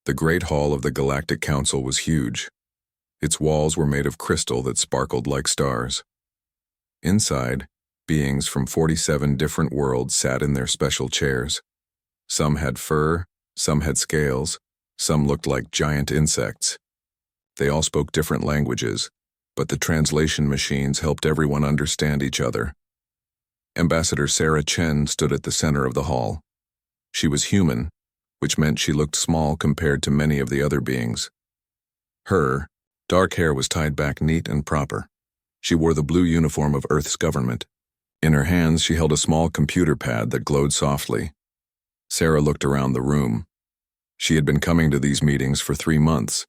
The Great Hall of the Galactic Council was huge. Its walls were made of crystal that sparkled like stars. Inside, beings from 47 different worlds sat in their special chairs. Some had fur, some had scales, some looked like giant insects. They all spoke different languages, but the translation machines helped everyone understand each other. Ambassador Sarah Chen stood at the center of the hall. She was human, which meant she looked small compared to many of the other beings. Her dark hair was tied back neat and proper. She wore the blue uniform of Earth's government. In her hands, she held a small computer pad that glowed softly. Sarah looked around the room. She had been coming to these meetings for 3 months.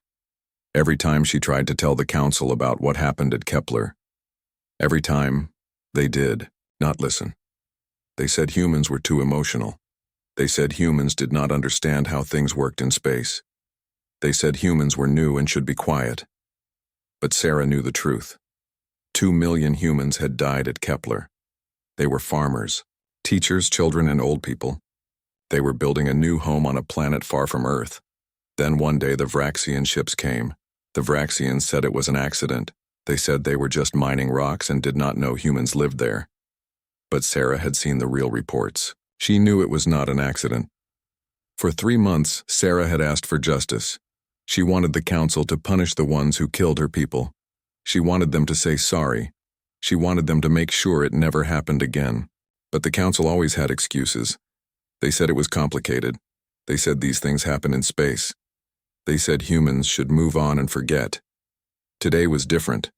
Every time she tried to tell the council about what happened at Kepler. Every time, they did not listen. They said humans were too emotional. They said humans did not understand how things worked in space. They said humans were new and should be quiet. But Sarah knew the truth. 2 million humans had died at Kepler. They were farmers, teachers, children, and old people. They were building a new home on a planet far from Earth. Then one day the Vraxian ships came. The Vraxians said it was an accident. They said they were just mining rocks and did not know humans lived there. But Sarah had seen the real reports. She knew it was not an accident. For 3 months, Sarah had asked for justice. She wanted the council to punish the ones who killed her people. She wanted them to say sorry. She wanted them to make sure it never happened again. But the council always had excuses. They said it was complicated. They said these things happen in space. They said humans should move on and forget. Today was different.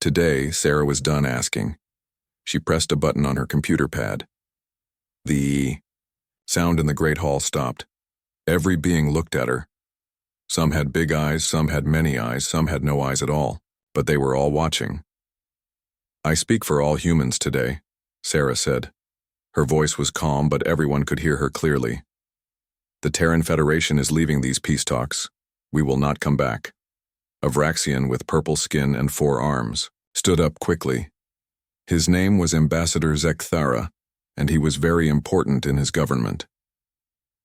Today, Sarah was done asking. She pressed a button on her computer pad. The sound in the Great Hall stopped. Every being looked at her. Some had big eyes, some had many eyes, some had no eyes at all, but they were all watching. I speak for all humans today, Sarah said. Her voice was calm, but everyone could hear her clearly. The Terran Federation is leaving these peace talks. We will not come back. A Vraxian with purple skin and 4 arms stood up quickly. His name was Ambassador Zekthara, and he was very important in his government.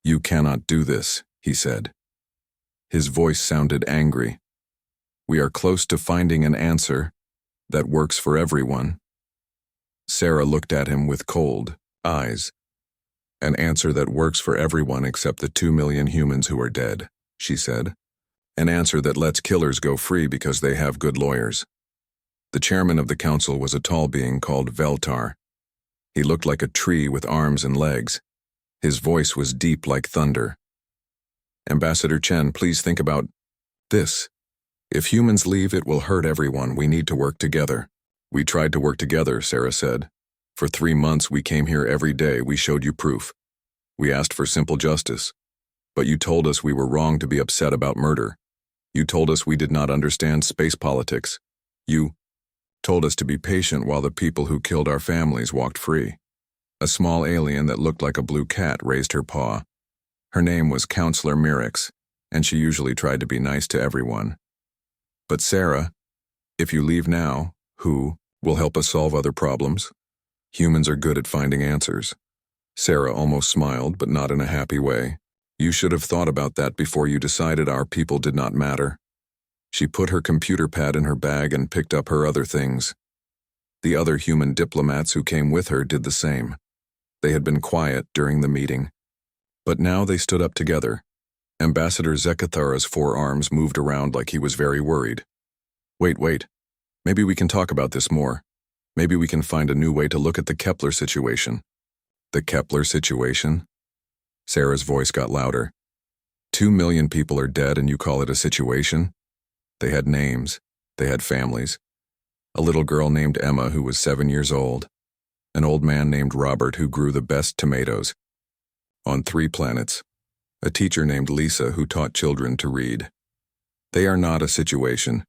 You cannot do this, he said. His voice sounded angry. We are close to finding an answer that works for everyone. Sarah looked at him with cold eyes. An answer that works for everyone except the 2 million humans who are dead, she said. An answer that lets killers go free because they have good lawyers. The chairman of the council was a tall being called Veltar. He looked like a tree with arms and legs. His voice was deep like thunder. Ambassador Chen, please think about this. If humans leave, it will hurt everyone. We need to work together. We tried to work together, Sarah said. For 3 months, we came here every day. We showed you proof. We asked for simple justice. But you told us we were wrong to be upset about murder. You told us we did not understand space politics. You told us to be patient while the people who killed our families walked free. A small alien that looked like a blue cat raised her paw. Her name was Counselor Mirix, and she usually tried to be nice to everyone. But Sarah, if you leave now, who will help us solve other problems? Humans are good at finding answers. Sarah almost smiled, but not in a happy way. You should have thought about that before you decided our people did not matter. She put her computer pad in her bag and picked up her other things. The other human diplomats who came with her did the same. They had been quiet during the meeting. But now they stood up together. Ambassador Zekthara's 4 arms moved around like he was very worried. Wait. Maybe we can talk about this more. Maybe we can find a new way to look at the Kepler situation. The Kepler situation? Sarah's voice got louder. 2 million people are dead and you call it a situation? They had names. They had families. A little girl named Emma who was 7 years old. An old man named Robert who grew the best tomatoes. On 3 planets. A teacher named Lisa who taught children to read. They are not a situation.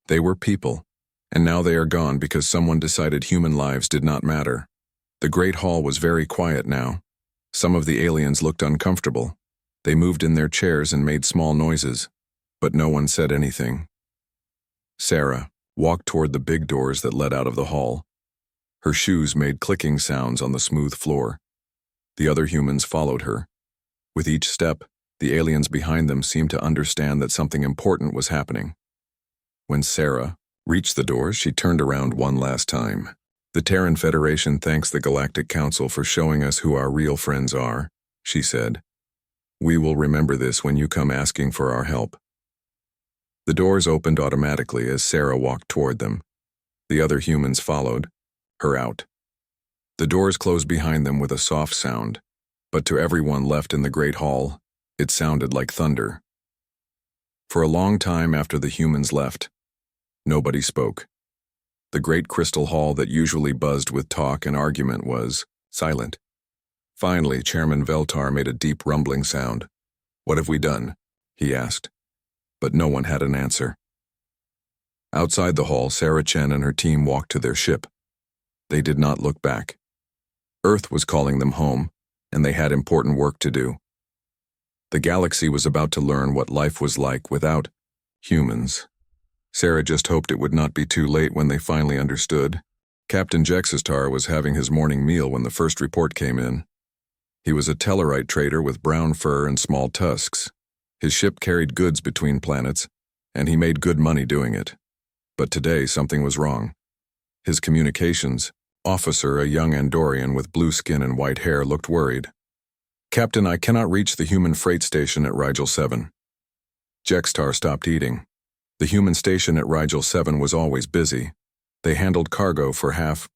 They were people. And now they are gone because someone decided human lives did not matter. The Great Hall was very quiet now. Some of the aliens looked uncomfortable. They moved in their chairs and made small noises, but no one said anything. Sarah walked toward the big doors that led out of the hall. Her shoes made clicking sounds on the smooth floor. The other humans followed her. With each step, The aliens behind them seemed to understand that something important was happening. When Sarah reached the doors, she turned around one last time. "The Terran Federation thanks the Galactic Council for showing us who our real friends are," she said. "We will remember this when you come asking for our help." The doors opened automatically as Sarah walked toward them. The other humans followed her out. The doors closed behind them with a soft sound, but to everyone left in the Great Hall, it sounded like thunder. For a long time after the humans left, nobody spoke. The great crystal hall that usually buzzed with talk and argument was silent. Finally, Chairman Veltar made a deep rumbling sound. "What have we done?" he asked. But no one had an answer. Outside the hall, Sarah Chen and her team walked to their ship. They did not look back. Earth was calling them home, and they had important work to do. The galaxy was about to learn what life was like without humans. Sarah just hoped it would not be too late when they finally understood. Captain Jexistar was having his morning meal when the first report came in. He was a Tellarite trader with brown fur and small tusks. His ship carried goods between planets, and he made good money doing it. But today something was wrong. His communications officer, a young Andorian with blue skin and white hair, looked worried. "Captain, I cannot reach the human freight station at Rigel 7. Jextar stopped eating. The human station at Rigel 7 was always busy. They handled cargo for half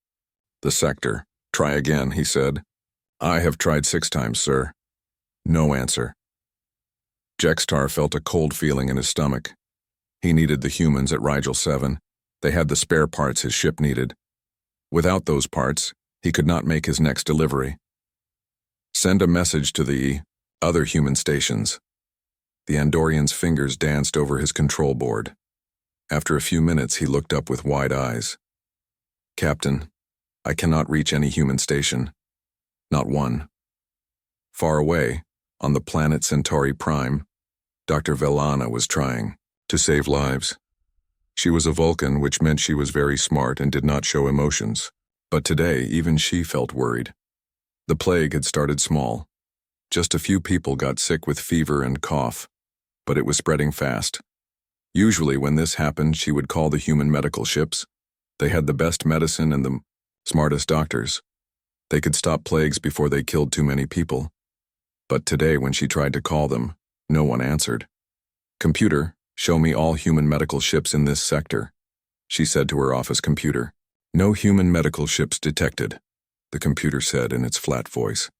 the sector. "Try again," he said. "I have tried 6 times, sir." No answer. Jextar felt a cold feeling in his stomach. He needed the humans at Rigel 7. They had the spare parts his ship needed. Without those parts, he could not make his next delivery. "Send a message to the other human stations." The Andorian's fingers danced over his control board. After a few minutes, he looked up with wide eyes. "Captain, I cannot reach any human station. Not one." Far away, on the planet Centauri Prime, Dr. Velana was trying to save lives. She was a Vulcan, which meant she was very smart and did not show emotions. But today, even she felt worried. The plague had started small. Just a few people got sick with fever and cough, but it was spreading fast. Usually when this happened, she would call the human medical ships. They had the best medicine and the smartest doctors. They could stop plagues before they killed too many people. But today, when she tried to call them, no one answered. "Computer, show me all human medical ships in this sector," she said to her office computer. "No human medical ships detected," the computer said in its flat voice.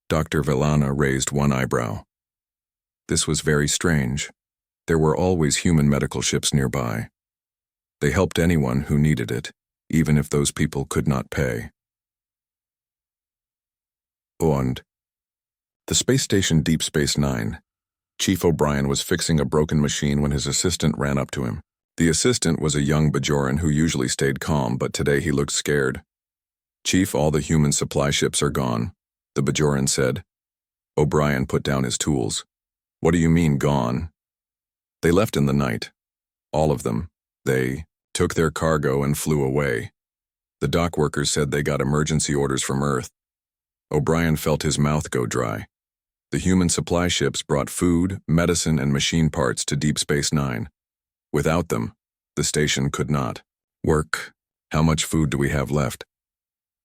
Dr. Velana raised one eyebrow. This was very strange. There were always human medical ships nearby. They helped anyone who needed it, even if those people could not pay. Und the space station Deep Space Nine. Chief O'Brien was fixing a broken machine when his assistant ran up to him. The assistant was a young Bajoran who usually stayed calm, but today he looked scared. "Chief, all the human supply ships are gone," the Bajoran said. O'Brien put down his tools. "What do you mean, gone?" "They left in the night. All of them. They took their cargo and flew away. The dock workers said they got emergency orders from Earth." O'Brien felt his mouth go dry. The human supply ships brought food, medicine, and machine parts to Deep Space Nine. Without them, the station could not work. "How much food do we have left?"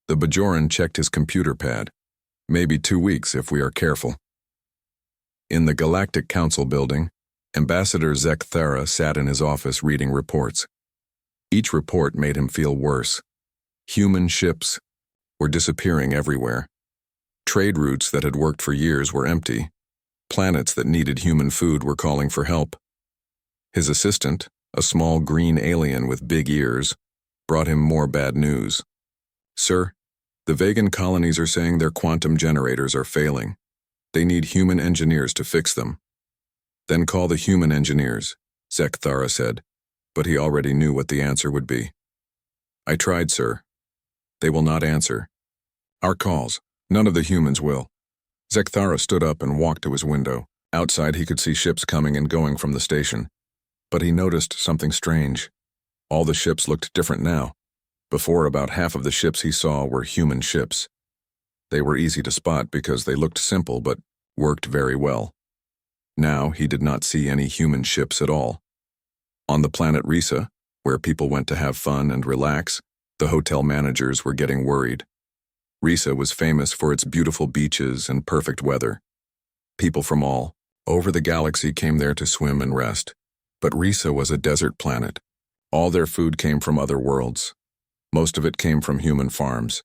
The Bajoran checked his computer pad. "Maybe 2 weeks if we are careful." In the Galactic Council building, Ambassador Zek Thara sat in his office reading reports. Each report made him feel worse. Human ships were disappearing everywhere. Trade routes that had worked for years were empty. Planets that needed human food were calling for help. His assistant, a small green alien with big ears, brought him more bad news. "Sir, the Vegan colonies are saying their quantum generators are failing. They need human engineers to fix them." "Then call the human engineers," Zek Thara said, but he already knew what the answer would be. "I tried, sir. They will not answer our calls. None of the humans will." Zek Thara stood up and walked to his window. Outside he could see ships coming and going from the station. But he noticed something strange. All the ships looked different now. Before, about half of the ships he saw were human ships. They were easy to spot because they looked simple but worked very well. Now he did not see any human ships at all. On the planet Risa, where people went to have fun and relax, the hotel managers were getting worried. Risa was famous for its beautiful beaches and perfect weather. People from all over the galaxy came there to swim and rest. But Risa was a desert planet. All their food came from other worlds. Most of it came from human farms.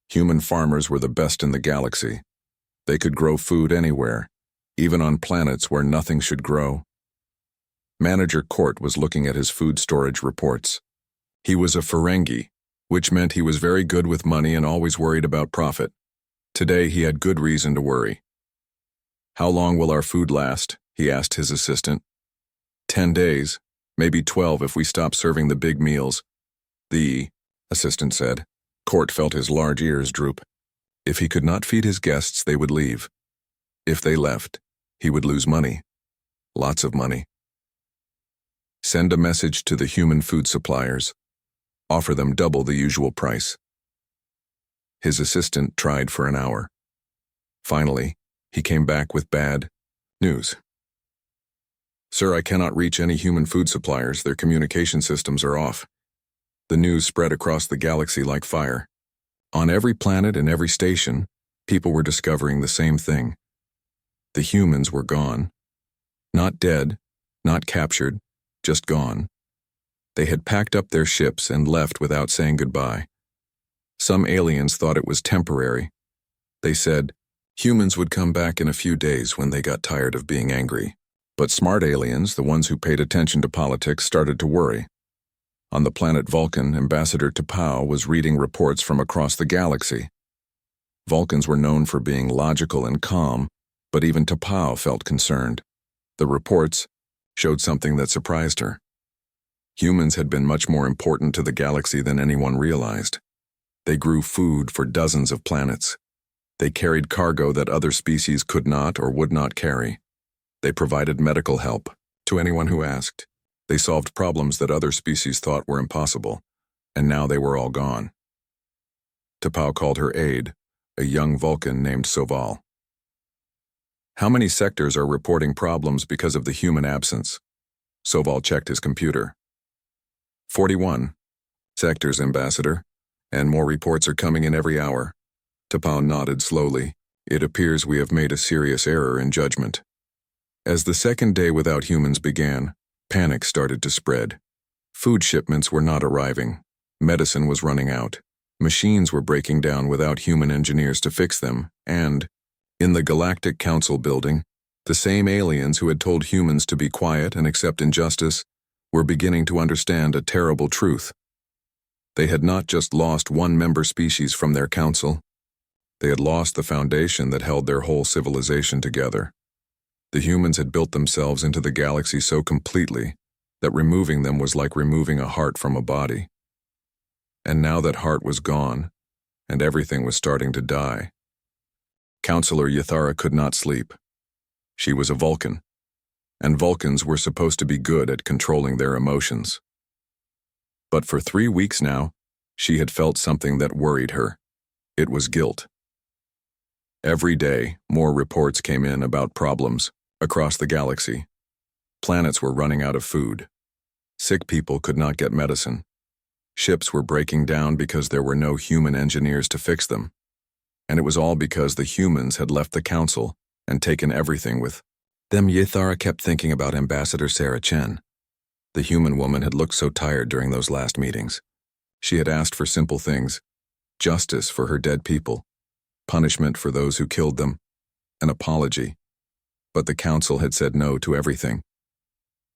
Human farmers were the best in the galaxy. They could grow food anywhere, even on planets where nothing should grow. Manager Court was looking at his food storage reports. He was a Ferengi, which meant he was very good with money and always worried about profit. Today he had good reason to worry. "How long will our food last?" he asked his assistant. 10 days, maybe 12 if we stop serving the big meals, the assistant said. Court felt his large ears droop. If he could not feed his guests, they would leave. If they left, he would lose money. Lots of money. Send a message to the human food suppliers. Offer them double the usual price. His assistant tried for an hour. Finally, he came back with bad news. "Sir, I cannot reach any human food suppliers. Their communication systems are off." The news spread across the galaxy like fire. On every planet and every station, people were discovering the same thing. The humans were gone. Not dead, not captured, just gone. They had packed up their ships and left without saying goodbye. Some aliens thought it was temporary. They said humans would come back in a few days when they got tired of being angry. But smart aliens, the ones who paid attention to politics, started to worry. On the planet Vulcan, Ambassador T'Pau was reading reports from across the galaxy. Vulcans were known for being logical and calm, but even T'Pau felt concerned. The reports showed something that surprised her. Humans had been much more important to the galaxy than anyone realized. They grew food for dozens of planets. They carried cargo that other species could not or would not carry. They provided medical help to anyone who asked. They solved problems that other species thought were impossible, and now they were all gone. T'Pau called her aide, a young Vulcan named Soval. "How many sectors are reporting problems because of the human absence?" Soval checked his computer. 41 sectors, Ambassador, and more reports are coming in every hour. T'Pau nodded slowly. "It appears we have made a serious error in judgment." As the second day without humans began, panic started to spread. Food shipments were not arriving. Medicine was running out. Machines were breaking down without human engineers to fix them, and, in the Galactic Council building, the same aliens who had told humans to be quiet and accept injustice were beginning to understand a terrible truth. They had not just lost one member species from their council. They had lost the foundation that held their whole civilization together. The humans had built themselves into the galaxy so completely that removing them was like removing a heart from a body. And now that heart was gone, and everything was starting to die. Counselor Yathara could not sleep. She was a Vulcan, and Vulcans were supposed to be good at controlling their emotions. But for 3 weeks now, she had felt something that worried her. It was guilt. Every day, more reports came in about problems across the galaxy. Planets were running out of food. Sick people could not get medicine. Ships were breaking down because there were no human engineers to fix them. And it was all because the humans had left the council and taken everything with them. Yathara kept thinking about Ambassador Sarah Chen. The human woman had looked so tired during those last meetings. She had asked for simple things: justice for her dead people, punishment for those who killed them, an apology. But the council had said no to everything.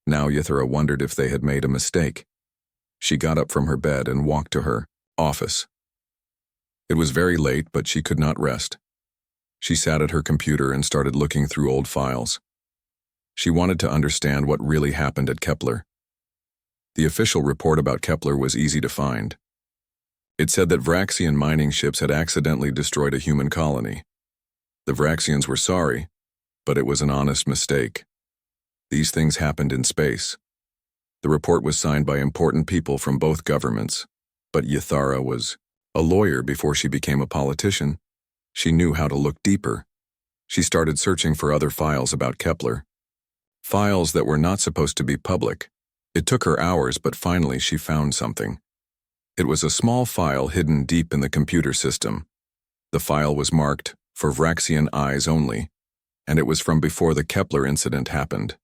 Now Yathara wondered if they had made a mistake. She got up from her bed and walked to her office. It was very late, but she could not rest. She sat at her computer and started looking through old files. She wanted to understand what really happened at Kepler. The official report about Kepler was easy to find. It said that Vraxian mining ships had accidentally destroyed a human colony. The Vraxians were sorry, but it was an honest mistake. These things happened in space. The report was signed by important people from both governments, but Yathara was a lawyer before she became a politician. She knew how to look deeper. She started searching for other files about Kepler. Files that were not supposed to be public. It took her hours, but finally she found something. It was a small file hidden deep in the computer system. The file was marked, "For Vraxian eyes only," and it was from before the Kepler incident happened.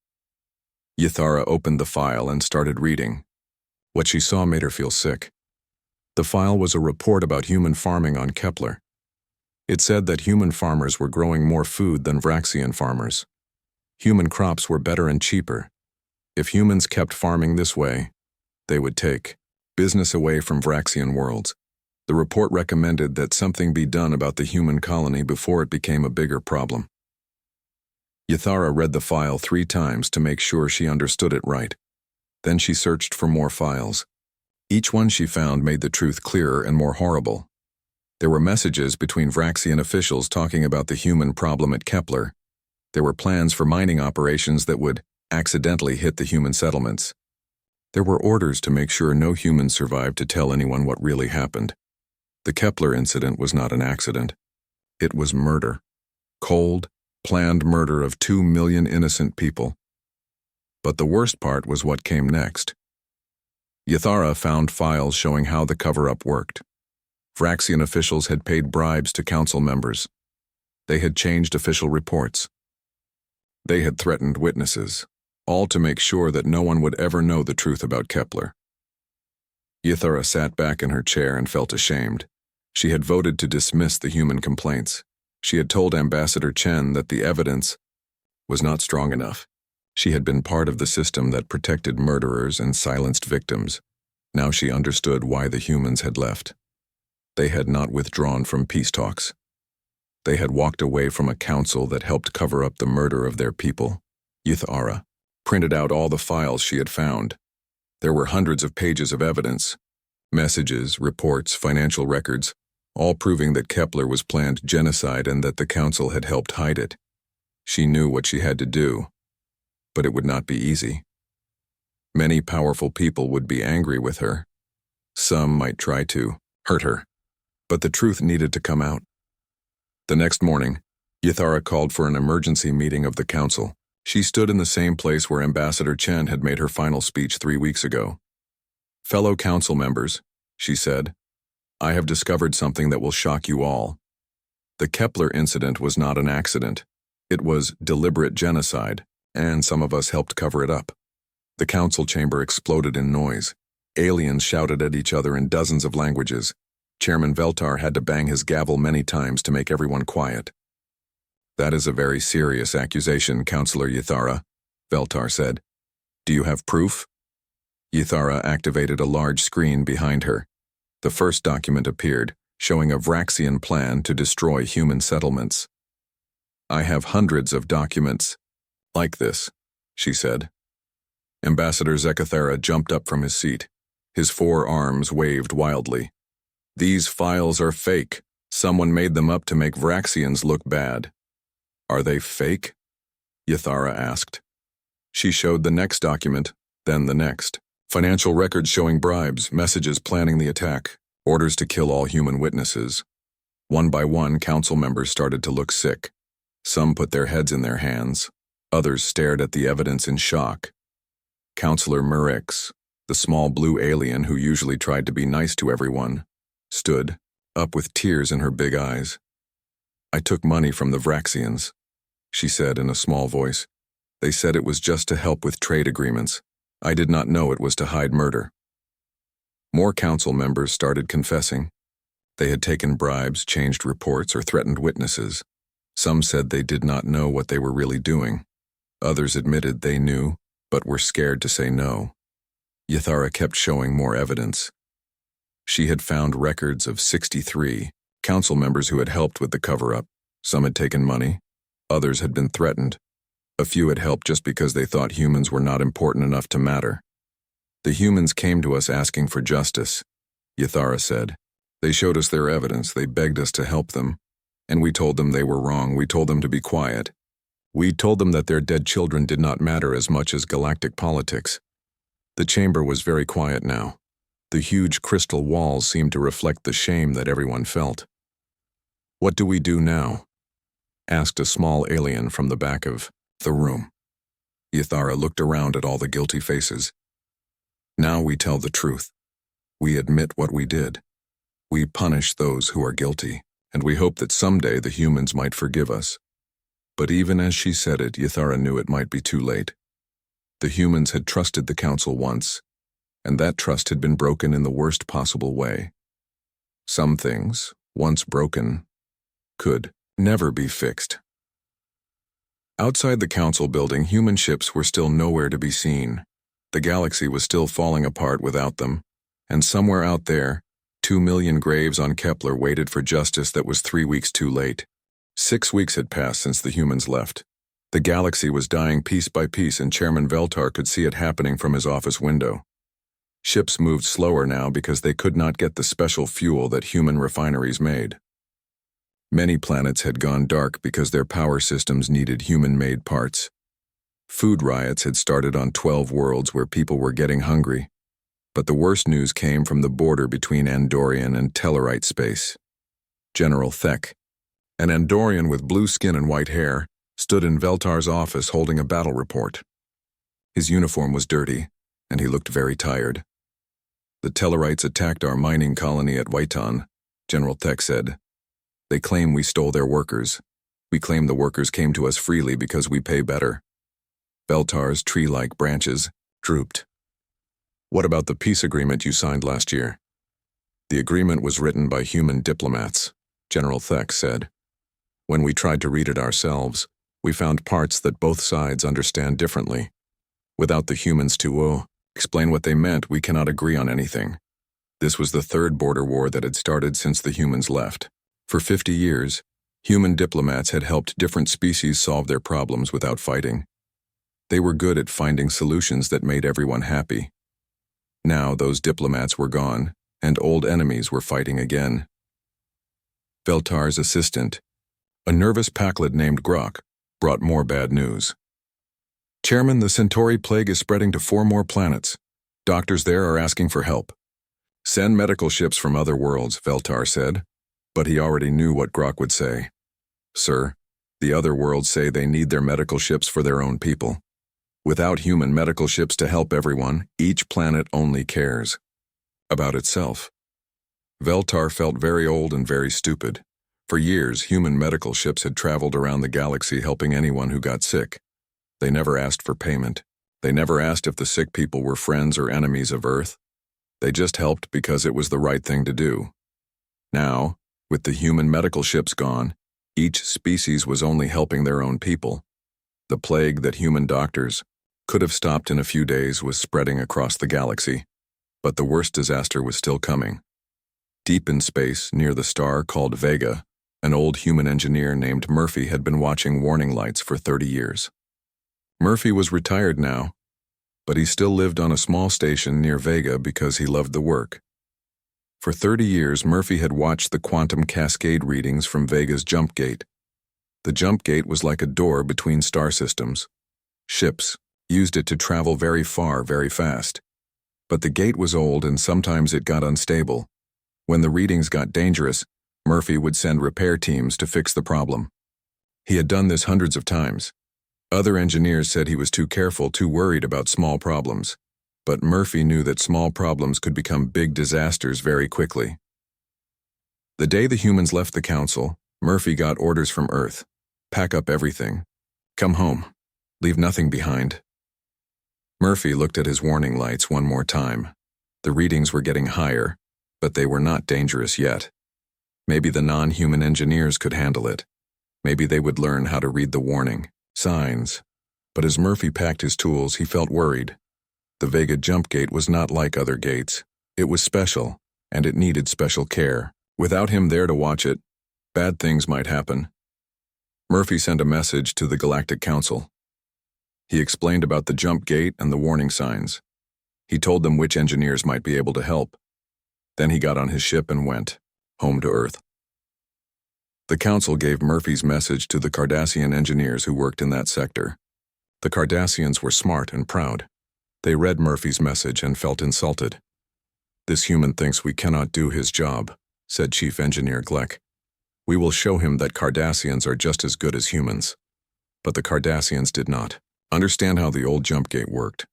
Ythara opened the file and started reading. What she saw made her feel sick. The file was a report about human farming on Kepler. It said that human farmers were growing more food than Vraxian farmers. Human crops were better and cheaper. If humans kept farming this way, they would take business away from Vraxian worlds. The report recommended that something be done about the human colony before it became a bigger problem. Ythara read the file 3 times to make sure she understood it right. Then she searched for more files. Each one she found made the truth clearer and more horrible. There were messages between Vraxian officials talking about the human problem at Kepler. There were plans for mining operations that would accidentally hit the human settlements. There were orders to make sure no humans survived to tell anyone what really happened. The Kepler incident was not an accident. It was murder. Cold, planned murder of 2 million innocent people. But the worst part was what came next. Ythara found files showing how the cover-up worked. Vraxian officials had paid bribes to council members. They had changed official reports. They had threatened witnesses, all to make sure that no one would ever know the truth about Kepler. Ythara sat back in her chair and felt ashamed. She had voted to dismiss the human complaints. She had told Ambassador Chen that the evidence was not strong enough. She had been part of the system that protected murderers and silenced victims. Now she understood why the humans had left. They had not withdrawn from peace talks. They had walked away from a council that helped cover up the murder of their people. Ythara printed out all the files she had found. There were hundreds of pages of evidence, messages, reports, financial records, all proving that Kepler was planned genocide and that the council had helped hide it. She knew what she had to do, but it would not be easy. Many powerful people would be angry with her. Some might try to hurt her, but the truth needed to come out. The next morning, Ythara called for an emergency meeting of the council. She stood in the same place where Ambassador Chen had made her final speech 3 weeks ago. "Fellow council members," she said, "I have discovered something that will shock you all. The Kepler incident was not an accident. It was deliberate genocide, and some of us helped cover it up." The council chamber exploded in noise. Aliens shouted at each other in dozens of languages. Chairman Veltar had to bang his gavel many times to make everyone quiet. "That is a very serious accusation, Councillor Ythara," Veltar said. "Do you have proof?" Ythara activated a large screen behind her. The first document appeared, showing a Vraxian plan to destroy human settlements. "I have hundreds of documents like this," she said. Ambassador Zekathera jumped up from his seat. His 4 arms waved wildly. "These files are fake. Someone made them up to make Vraxians look bad." "Are they fake?" Ythara asked. She showed the next document, then the next. Financial records showing bribes, messages planning the attack, orders to kill all human witnesses. One by one, council members started to look sick. Some put their heads in their hands. Others stared at the evidence in shock. Councillor Murix, the small blue alien who usually tried to be nice to everyone, stood up with tears in her big eyes. "I took money from the Vraxians," she said in a small voice. "They said it was just to help with trade agreements. I did not know it was to hide murder." More council members started confessing. They had taken bribes, changed reports, or threatened witnesses. Some said they did not know what they were really doing. Others admitted they knew, but were scared to say no. Ythara kept showing more evidence. She had found records of 63 council members who had helped with the cover-up. Some had taken money. Others had been threatened. A few had helped just because they thought humans were not important enough to matter. "The humans came to us asking for justice," Ythara said. "They showed us their evidence. They begged us to help them. And we told them they were wrong. We told them to be quiet. We told them that their dead children did not matter as much as galactic politics." The chamber was very quiet now. The huge crystal walls seemed to reflect the shame that everyone felt. "What do we do now?" asked a small alien from the back of the room. Ithara looked around at all the guilty faces. Now we tell the truth. We admit what we did. We punish those who are guilty, and we hope that someday the humans might forgive us. But even as she said it, Ithara knew it might be too late. The humans had trusted the council once, and that trust had been broken in the worst possible way. Some things, once broken, could never be fixed. Outside the council building, human ships were still nowhere to be seen. The galaxy was still falling apart without them, and somewhere out there, 2 million graves on Kepler waited for justice that was 3 weeks too late. 6 weeks had passed since the humans left. The galaxy was dying piece by piece, and Chairman Veltar could see it happening from his office window. Ships moved slower now because they could not get the special fuel that human refineries made. Many planets had gone dark because their power systems needed human-made parts. Food riots had started on 12 worlds where people were getting hungry. But the worst news came from the border between Andorian and Tellarite space. General Thek, an Andorian with blue skin and white hair, stood in Veltar's office holding a battle report. His uniform was dirty, and he looked very tired. The Tellarites attacked our mining colony at Waitan, General Thek said. They claim we stole their workers. We claim the workers came to us freely because we pay better. Veltar's tree-like branches drooped. What about the peace agreement you signed last year? The agreement was written by human diplomats, General Thek said. When we tried to read it ourselves, we found parts that both sides understand differently. Without the humans to explain what they meant, we cannot agree on anything. This was the third border war that had started since the humans left. For 50 years, human diplomats had helped different species solve their problems without fighting. They were good at finding solutions that made everyone happy. Now those diplomats were gone, and old enemies were fighting again. Veltar's assistant, a nervous Pakled named Grok, brought more bad news. Chairman, the Centauri plague is spreading to 4 more planets. Doctors there are asking for help. Send medical ships from other worlds, Veltar said, but he already knew what Grok would say. Sir, the other worlds say they need their medical ships for their own people. Without human medical ships to help everyone, each planet only cares about itself. Veltar felt very old and very stupid. For years, human medical ships had traveled around the galaxy helping anyone who got sick. They never asked for payment. They never asked if the sick people were friends or enemies of Earth. They just helped because it was the right thing to do. Now, with the human medical ships gone, each species was only helping their own people. The plague that human doctors could have stopped in a few days was spreading across the galaxy, but the worst disaster was still coming. Deep in space, near the star called Vega, an old human engineer named Murphy had been watching warning lights for 30 years. Murphy was retired now, but he still lived on a small station near Vega because he loved the work. For 30 years, Murphy had watched the quantum cascade readings from Vega's jump gate. The jump gate was like a door between star systems. Ships used it to travel very far, very fast. But the gate was old and sometimes it got unstable. When the readings got dangerous, Murphy would send repair teams to fix the problem. He had done this hundreds of times. Other engineers said he was too careful, too worried about small problems. But Murphy knew that small problems could become big disasters very quickly. The day the humans left the council, Murphy got orders from Earth. Pack up everything. Come home. Leave nothing behind. Murphy looked at his warning lights one more time. The readings were getting higher, but they were not dangerous yet. Maybe the non-human engineers could handle it. Maybe they would learn how to read the warning signs. But as Murphy packed his tools, he felt worried. The Vega jump gate was not like other gates. It was special, and it needed special care. Without him there to watch it, bad things might happen. Murphy sent a message to the Galactic Council. He explained about the jump gate and the warning signs. He told them which engineers might be able to help. Then he got on his ship and went home to Earth. The Council gave Murphy's message to the Cardassian engineers who worked in that sector. The Cardassians were smart and proud. They read Murphy's message and felt insulted. "This human thinks we cannot do his job," said Chief Engineer Gleck. "We will show him that Cardassians are just as good as humans." But the Cardassians did not. Understand how the old jump gate worked.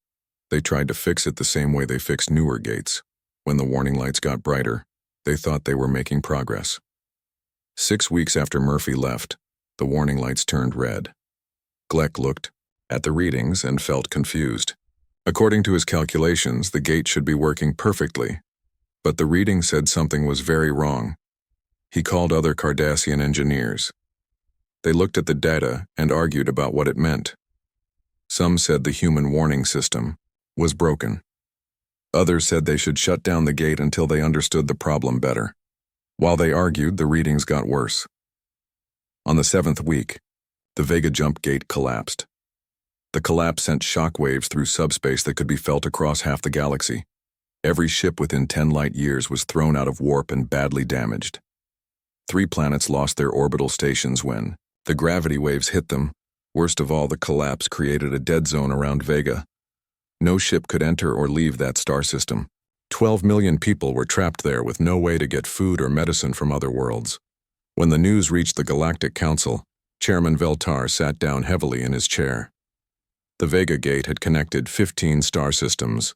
They tried to fix it the same way they fixed newer gates. When the warning lights got brighter, they thought they were making progress. 6 weeks after Murphy left, the warning lights turned red. Gleck looked at the readings and felt confused. According to his calculations, the gate should be working perfectly, but the reading said something was very wrong. He called other Cardassian engineers. They looked at the data and argued about what it meant. Some said the human warning system was broken. Others said they should shut down the gate until they understood the problem better. While they argued, the readings got worse. On the 7th week, the Vega jump gate collapsed. The collapse sent shockwaves through subspace that could be felt across half the galaxy. Every ship within 10 light years was thrown out of warp and badly damaged. 3 planets lost their orbital stations when the gravity waves hit them. Worst of all, the collapse created a dead zone around Vega. No ship could enter or leave that star system. 12 million people were trapped there with no way to get food or medicine from other worlds. When the news reached the Galactic Council, Chairman Veltar sat down heavily in his chair. The Vega Gate had connected 15 star systems.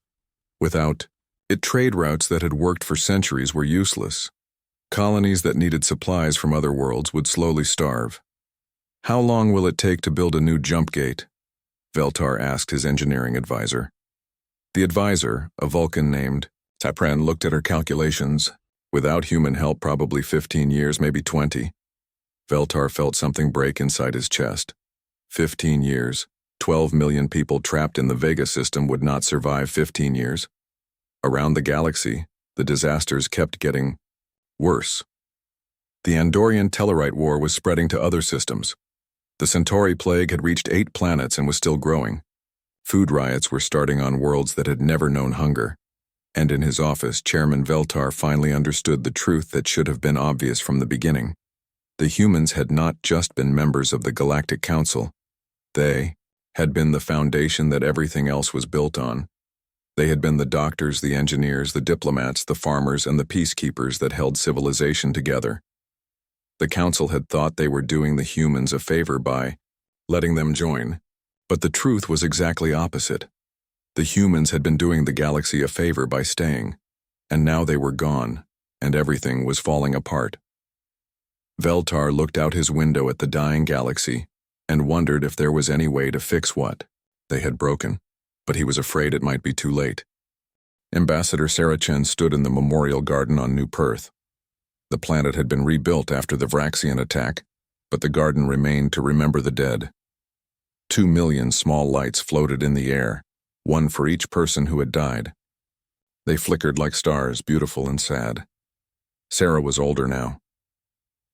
Without it, trade routes that had worked for centuries were useless. Colonies that needed supplies from other worlds would slowly starve. How long will it take to build a new jump gate? Veltar asked his engineering advisor. The advisor, a Vulcan named Tapran, looked at her calculations. Without human help, probably 15 years, maybe 20. Veltar felt something break inside his chest. 15 years. 12 million people trapped in the Vega system would not survive 15 years. Around the galaxy, the disasters kept getting worse. The Andorian Tellarite War was spreading to other systems. The Centauri plague had reached 8 planets and was still growing. Food riots were starting on worlds that had never known hunger. And in his office, Chairman Veltar finally understood the truth that should have been obvious from the beginning. The humans had not just been members of the Galactic Council. They had been the foundation that everything else was built on. They had been the doctors, the engineers, the diplomats, the farmers, and the peacekeepers that held civilization together. The Council had thought they were doing the humans a favor by letting them join, but the truth was exactly opposite. The humans had been doing the galaxy a favor by staying, and now they were gone, and everything was falling apart. Veltar looked out his window at the dying galaxy and wondered if there was any way to fix what they had broken, but he was afraid it might be too late. Ambassador Sarah Chen stood in the memorial garden on New Perth. The planet had been rebuilt after the Vraxian attack, but the garden remained to remember the dead. 2 million small lights floated in the air, one for each person who had died. They flickered like stars, beautiful and sad. Sarah was older now.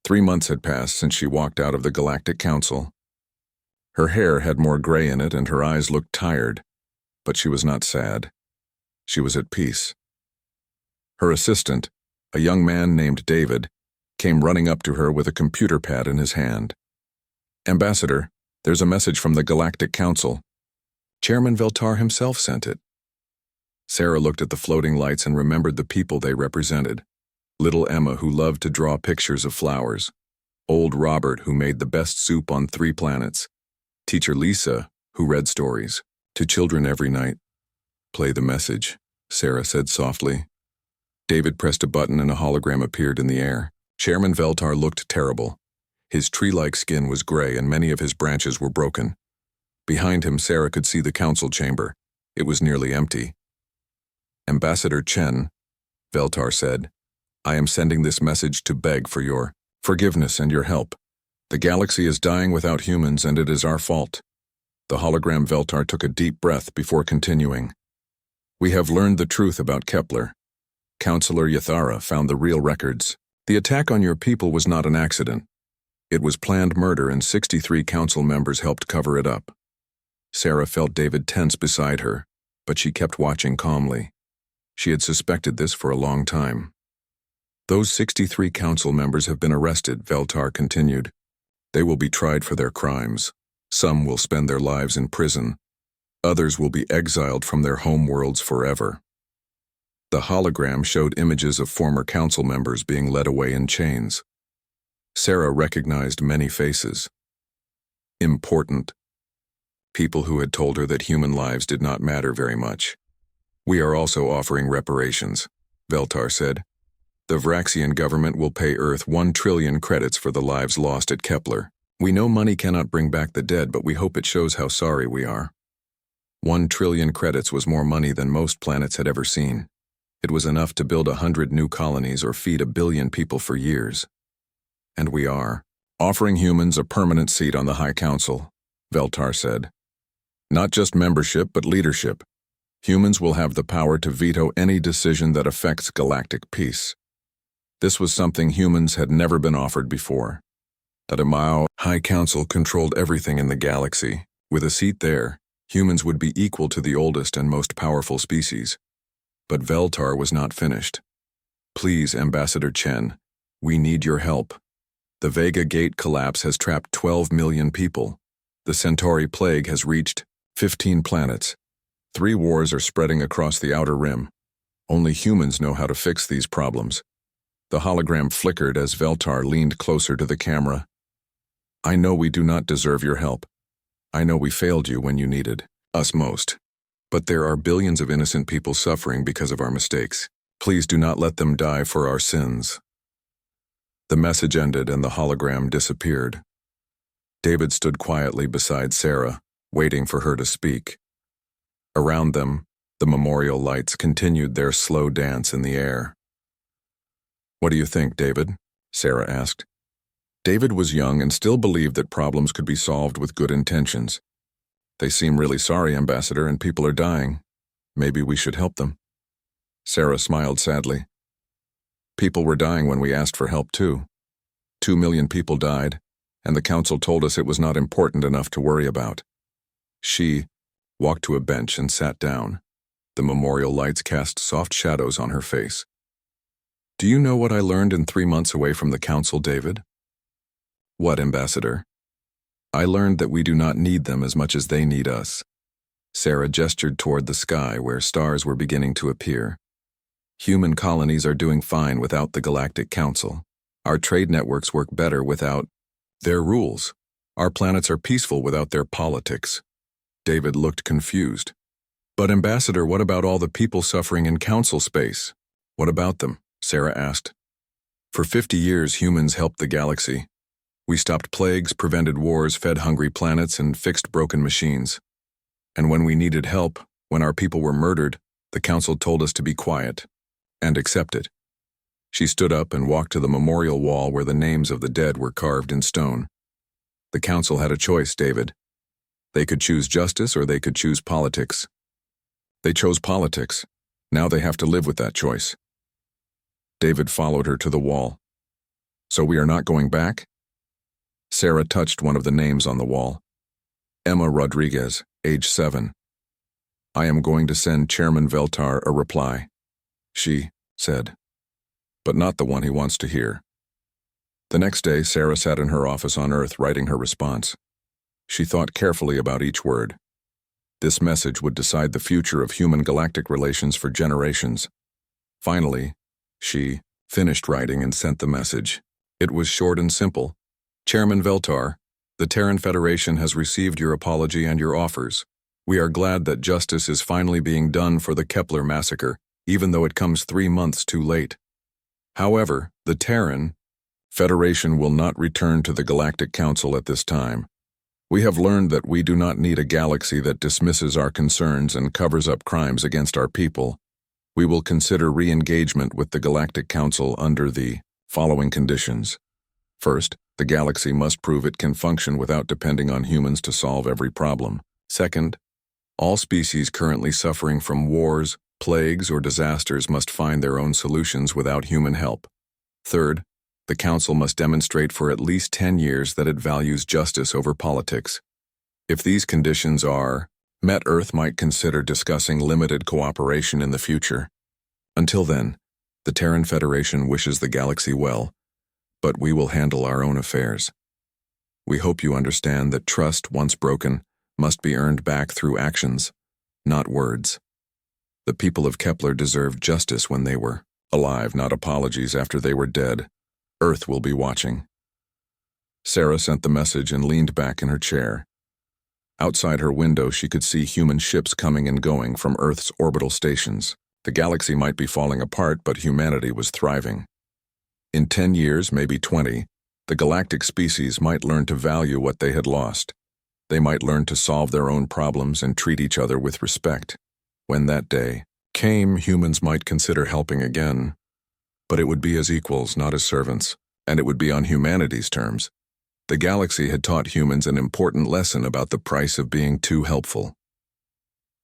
3 months had passed since she walked out of the Galactic Council. Her hair had more gray in it and her eyes looked tired, but she was not sad. She was at peace. Her assistant, a young man named David, came running up to her with a computer pad in his hand. "Ambassador, there's a message from the Galactic Council. Chairman Veltar himself sent it." Sarah looked at the floating lights and remembered the people they represented. Little Emma, who loved to draw pictures of flowers. Old Robert, who made the best soup on 3 planets. Teacher Lisa, who read stories to children every night. "Play the message," Sarah said softly. David pressed a button and a hologram appeared in the air. Chairman Veltar looked terrible. His tree-like skin was gray and many of his branches were broken. Behind him, Sarah could see the council chamber. It was nearly empty. "Ambassador Chen," Veltar said, "I am sending this message to beg for your forgiveness and your help. The galaxy is dying without humans and it is our fault." The hologram Veltar took a deep breath before continuing. "We have learned the truth about Kepler. Counselor Yathara found the real records. The attack on your people was not an accident. It was planned murder and 63 council members helped cover it up." Sarah felt David tense beside her, but she kept watching calmly. She had suspected this for a long time. "Those 63 council members have been arrested," Veltar continued. "They will be tried for their crimes. Some will spend their lives in prison. Others will be exiled from their home worlds forever." The hologram showed images of former council members being led away in chains. Sarah recognized many faces. Important. people who had told her that human lives did not matter very much. "We are also offering reparations," Veltar said. "The Vraxian government will pay Earth 1 trillion credits for the lives lost at Kepler. We know money cannot bring back the dead, but we hope it shows how sorry we are." 1 trillion credits was more money than most planets had ever seen. It was enough to build 100 new colonies or feed 1 billion people for years. "And we are offering humans a permanent seat on the High Council," Veltar said. "Not just membership, but leadership. Humans will have the power to veto any decision that affects galactic peace." This was something humans had never been offered before. That a Mao High Council controlled everything in the galaxy. With a seat there, humans would be equal to the oldest and most powerful species. But Veltar was not finished. "Please, Ambassador Chen, we need your help. The Vega Gate collapse has trapped 12 million people. The Centauri plague has reached 15 planets. 3 wars are spreading across the outer rim. Only humans know how to fix these problems." The hologram flickered as Veltar leaned closer to the camera. "I know we do not deserve your help. I know we failed you when you needed us most. But there are billions of innocent people suffering because of our mistakes. Please do not let them die for our sins." The message ended and the hologram disappeared. David stood quietly beside Sarah, waiting for her to speak. Around them, the memorial lights continued their slow dance in the air. "What do you think, David?" Sarah asked. David was young and still believed that problems could be solved with good intentions. "They seem really sorry, Ambassador, and people are dying. Maybe we should help them." Sarah smiled sadly. "People were dying when we asked for help too. 2 million people died, and the Council told us it was not important enough to worry about." She walked to a bench and sat down. The memorial lights cast soft shadows on her face. "Do you know what I learned in 3 months away from the Council, David?" "What, Ambassador?" "I learned that we do not need them as much as they need us." Sarah gestured toward the sky where stars were beginning to appear. "Human colonies are doing fine without the Galactic Council. Our trade networks work better without their rules. Our planets are peaceful without their politics." David looked confused. "But Ambassador, what about all the people suffering in Council space? What about them?" Sarah asked. "For 50 years, humans helped the galaxy. We stopped plagues, prevented wars, fed hungry planets, and fixed broken machines. And when we needed help, when our people were murdered, the Council told us to be quiet and accept it." She stood up and walked to the memorial wall where the names of the dead were carved in stone. "The Council had a choice, David. They could choose justice or they could choose politics. They chose politics. Now they have to live with that choice." David followed her to the wall. "So we are not going back?" Sarah touched one of the names on the wall. "Emma Rodriguez, age 7. I am going to send Chairman Veltar a reply," she said. "But not the one he wants to hear." The next day, Sarah sat in her office on Earth writing her response. She thought carefully about each word. This message would decide the future of human-galactic relations for generations. Finally, she finished writing and sent the message. It was short and simple. "Chairman Veltar, the Terran Federation has received your apology and your offers. We are glad that justice is finally being done for the Kepler massacre, even though it comes 3 months too late. However, the Terran Federation will not return to the Galactic Council at this time. We have learned that we do not need a galaxy that dismisses our concerns and covers up crimes against our people. We will consider re-engagement with the Galactic Council under the following conditions. First, the galaxy must prove it can function without depending on humans to solve every problem. Second, all species currently suffering from wars, plagues, or disasters must find their own solutions without human help. Third, the Council must demonstrate for at least 10 years that it values justice over politics. If these conditions are met, Earth might consider discussing limited cooperation in the future. Until then, the Terran Federation wishes the galaxy well, but we will handle our own affairs. We hope you understand that trust, once broken, must be earned back through actions, not words. The people of Kepler deserved justice when they were alive, not apologies after they were dead. Earth will be watching." Sarah sent the message and leaned back in her chair. Outside her window, she could see human ships coming and going from Earth's orbital stations. The galaxy might be falling apart, but humanity was thriving. In 10 years, maybe 20, the galactic species might learn to value what they had lost. They might learn to solve their own problems and treat each other with respect. When that day came, humans might consider helping again, but it would be as equals, not as servants, and it would be on humanity's terms. The galaxy had taught humans an important lesson about the price of being too helpful.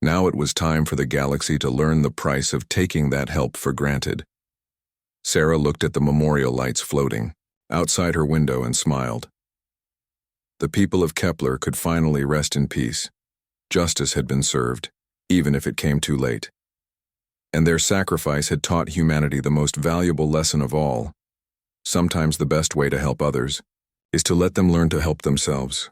Now it was time for the galaxy to learn the price of taking that help for granted. Sarah looked at the memorial lights floating outside her window and smiled. The people of Kepler could finally rest in peace. Justice had been served, even if it came too late. And their sacrifice had taught humanity the most valuable lesson of all. Sometimes the best way to help others is to let them learn to help themselves.